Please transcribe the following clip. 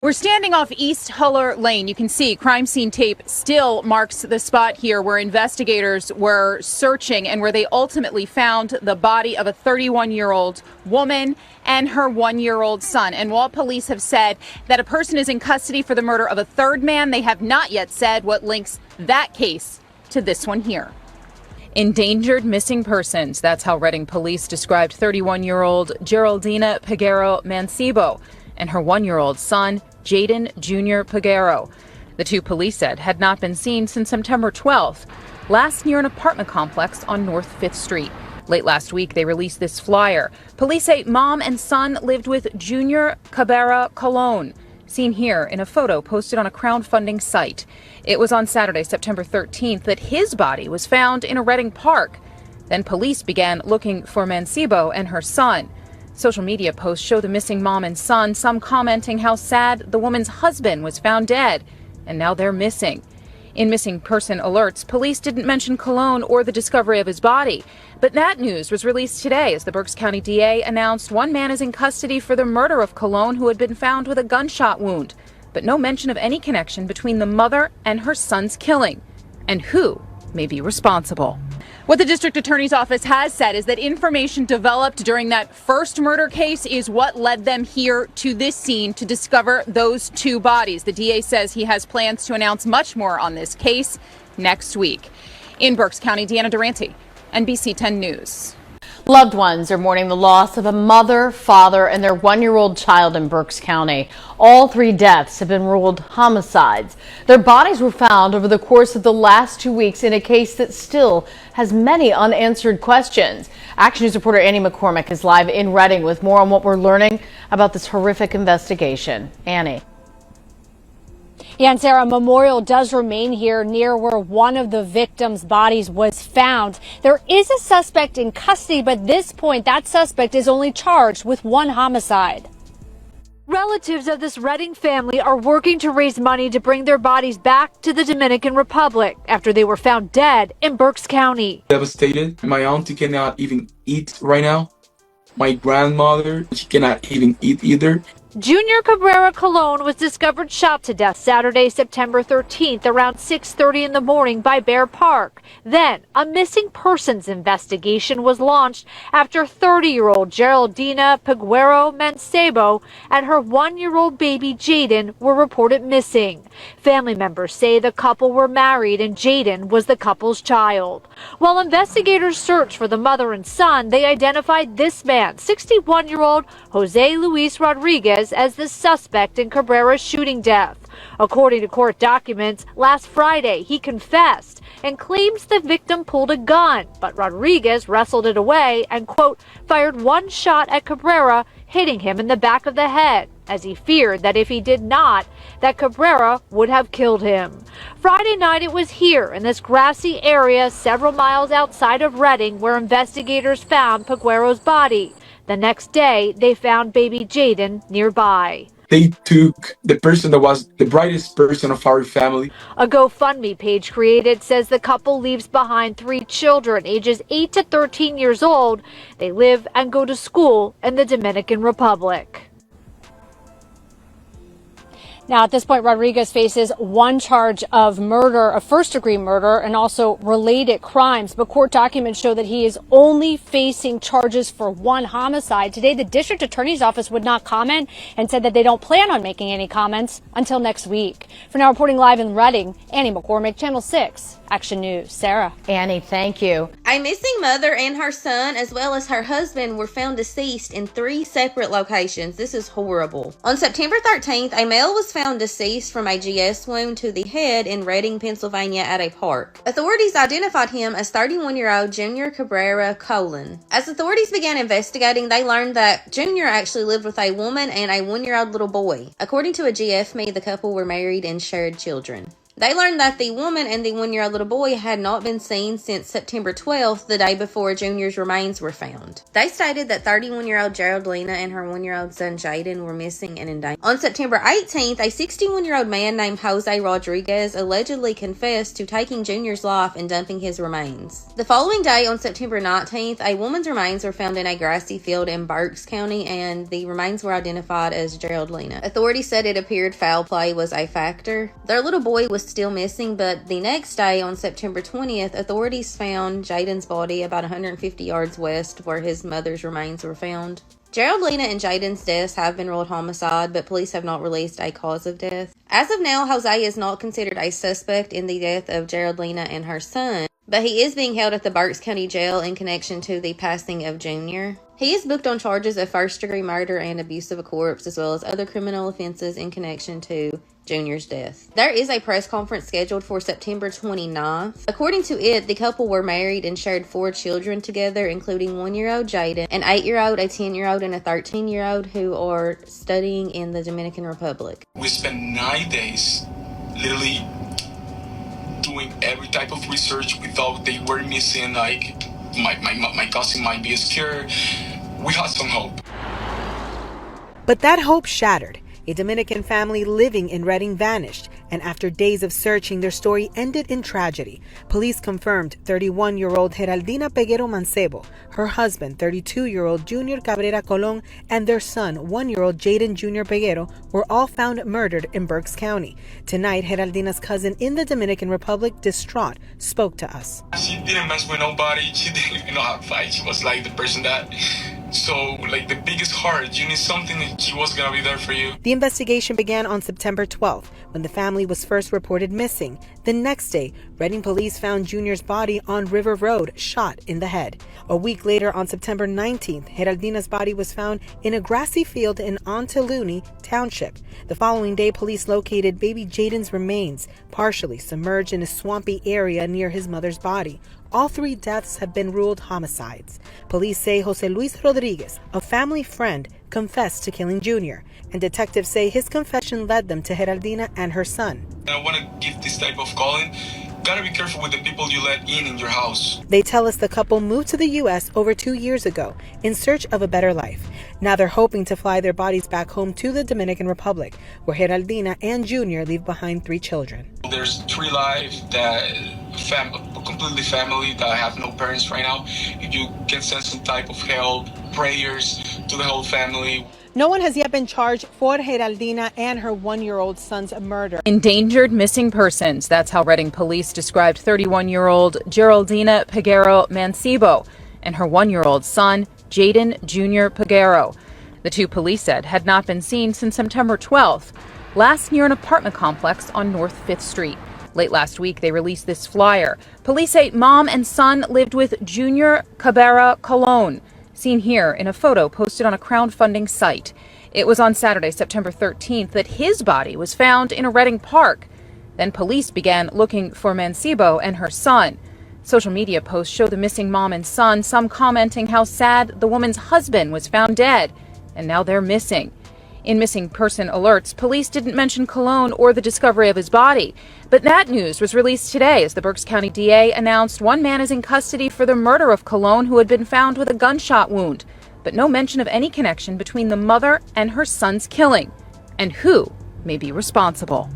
We're standing off East Huller Lane. You can see crime scene tape still marks the spot here where investigators were searching and where they ultimately found the body of a 31-year-old woman and her 1-year-old son. And while police have said that a person is in custody for the murder of a third man, they have not yet said what links that case to this one here. Endangered missing persons. That's how Reading police described 31-year-old Geraldina Peguero Mancebo and her 1-year-old son, Jaden Jr. Peguero. The two, police said, had not been seen since September 12th, last near an apartment complex on North 5th Street. Late last week, they released this flyer. Police say mom and son lived with Junior Cabrera Colon, seen here in a photo posted on a crowdfunding site. It was on Saturday, September 13th, that his body was found in a Reading park. Then police began looking for Mancebo and her son. Social media posts show the missing mom and son, some commenting how sad the woman's husband was found dead, and now they're missing. In missing person alerts, police didn't mention Cologne or the discovery of his body. But that news was released today as the Berks County DA announced one man is in custody for the murder of Cologne, who had been found with a gunshot wound. But no mention of any connection between the mother and her son's killing, and who may be responsible. What the district attorney's office has said is that information developed during that first murder case is what led them here to this scene to discover those two bodies. The DA says he has plans to announce much more on this case next week. In Berks County, Deanna Durante, NBC 10 News. Loved ones are mourning the loss of a mother, father, and their 1-year-old child in Berks County. All 3 deaths have been ruled homicides. Their bodies were found over the course of the last 2 weeks in a case that still has many unanswered questions. Action News reporter Annie McCormick is live in Reading with more on what we're learning about this horrific investigation. Annie. Yeah, and Sarah, a memorial does remain here near where one of the victims' bodies was found. There is a suspect in custody, but at this point, that suspect is only charged with 1 homicide. Relatives of this Reading family are working to raise money to bring their bodies back to the Dominican Republic after they were found dead in Berks County. Devastated. My auntie cannot even eat right now. My grandmother, she cannot even eat either. Junior Cabrera Colon was discovered shot to death Saturday, September 13th, around 6:30 in the morning by Bear Park. Then, a missing persons investigation was launched after 30-year-old Geraldina Peguero Mancebo and her 1-year-old baby Jaden were reported missing. Family members say the couple were married and Jaden was the couple's child. While investigators searched for the mother and son, they identified this man, 61-year-old Jose Luis Rodriguez, as the suspect in Cabrera's shooting death. According to court documents, last Friday he confessed and claims the victim pulled a gun, but Rodriguez wrestled it away and, quote, fired 1 shot at Cabrera, hitting him in the back of the head, as he feared that if he did not, that Cabrera would have killed him. Friday night it was here in this grassy area several miles outside of Reading where investigators found Peguero's body. The next day, they found baby Jaden nearby. They took the person that was the brightest person of our family. A GoFundMe page created says the couple leaves behind 3 children, ages 8 to 13 years old. They live and go to school in the Dominican Republic. Now, at this point, Rodriguez faces 1 charge of murder, a first-degree murder, and also related crimes. But court documents show that he is only facing charges for 1 homicide. Today, the district attorney's office would not comment and said that they don't plan on making any comments until next week. For now, reporting live in Reading, Annie McCormick, Channel 6, Action News. Sarah. Annie, thank you. A missing mother and her son, as well as her husband, were found deceased in 3 separate locations. This is horrible. On September 13th, a male was found deceased from a GS wound to the head in Reading, Pennsylvania at a park. Authorities identified him as 31-year-old Junior Cabrera Colon. As authorities began investigating, they learned that Junior actually lived with a woman and a 1-year-old little boy. According to a GFME, the couple were married and shared children. They learned that the woman and the 1-year-old little boy had not been seen since September 12th, the day before Junior's remains were found. They stated that 31-year-old Geraldina and her 1-year-old son Jaden were missing and in danger. On September 18th, a 61-year-old man named Jose Rodriguez allegedly confessed to taking Junior's life and dumping his remains. The following day, on September 19th, a woman's remains were found in a grassy field in Berks County, and the remains were identified as Geraldina. Authorities said it appeared foul play was a factor. Their little boy was still missing, but the next day, on September 20th, authorities found Jaden's body about 150 yards west where his mother's remains were found. Geraldina and Jaden's deaths have been ruled homicide, but police have not released a cause of death. As of now, Jose is not considered a suspect in the death of Geraldina and her son, but he is being held at the Berks County Jail in connection to the passing of Junior. He is booked on charges of first-degree murder and abuse of a corpse, as well as other criminal offenses in connection to Junior's death. There is a press conference scheduled for September 29th. According to it, the couple were married and shared 4 children together, including 1-year-old Jaden, an 8-year-old, a 10-year-old, and a 13-year-old who are studying in the Dominican Republic. We spent 9 days literally doing every type of research. We thought they were missing, like my cousin might be scared. We had some hope. But that hope shattered. A Dominican family living in Redding vanished, and after days of searching, their story ended in tragedy. Police confirmed 31-year-old Geraldina Peguero Mancebo, her husband, 32-year-old Junior Cabrera Colon, and their son, 1-year-old Jaden Jr. Peguero, were all found murdered in Berks County. Tonight, Geraldina's cousin in the Dominican Republic, distraught, spoke to us. She didn't mess with nobody. She didn't even know how to fight. She was like the person that... So, like the biggest heart, you need something that she was gonna be there for you. The investigation began on September 12th, when the family was first reported missing. The next day, Redding police found Junior's body on River Road, shot in the head. A week later, on September 19th, Geraldina's body was found in a grassy field in Ontaluni Township. The following day, police located baby Jaden's remains, partially submerged in a swampy area near his mother's body. All 3 deaths have been ruled homicides. Police say Jose Luis Rodriguez, a family friend, confessed to killing Junior, and detectives say his confession led them to Geraldina and her son. I want to give this type of calling. Gotta be careful with the people you let in your house. They tell us the couple moved to the U.S. over 2 years ago in search of a better life. Now they're hoping to fly their bodies back home to the Dominican Republic, where Geraldina and Junior leave behind 3 children. There's 3 lives that completely family that have no parents right now. If you can send some type of help, prayers to the whole family. No one has yet been charged for Geraldina and her 1-year-old son's murder. Endangered missing persons. That's how Redding police described 31-year-old Geraldina Peguero Mancebo and her 1-year-old son, Jaden Jr. Peguero. The 2, police said, had not been seen since September 12th, last near an apartment complex on North 5th Street. Late last week, they released this flyer. Police say mom and son lived with Junior Cabrera Colon, seen here in a photo posted on a crowdfunding site. It was on Saturday, September 13th, that his body was found in a Redding park. Then police began looking for Mancebo and her son. Social media posts show the missing mom and son, some commenting how sad the woman's husband was found dead, and now they're missing. In missing person alerts, police didn't mention Colon or the discovery of his body. But that news was released today as the Berks County DA announced 1 man is in custody for the murder of Colon, who had been found with a gunshot wound. But no mention of any connection between the mother and her son's killing, and who may be responsible.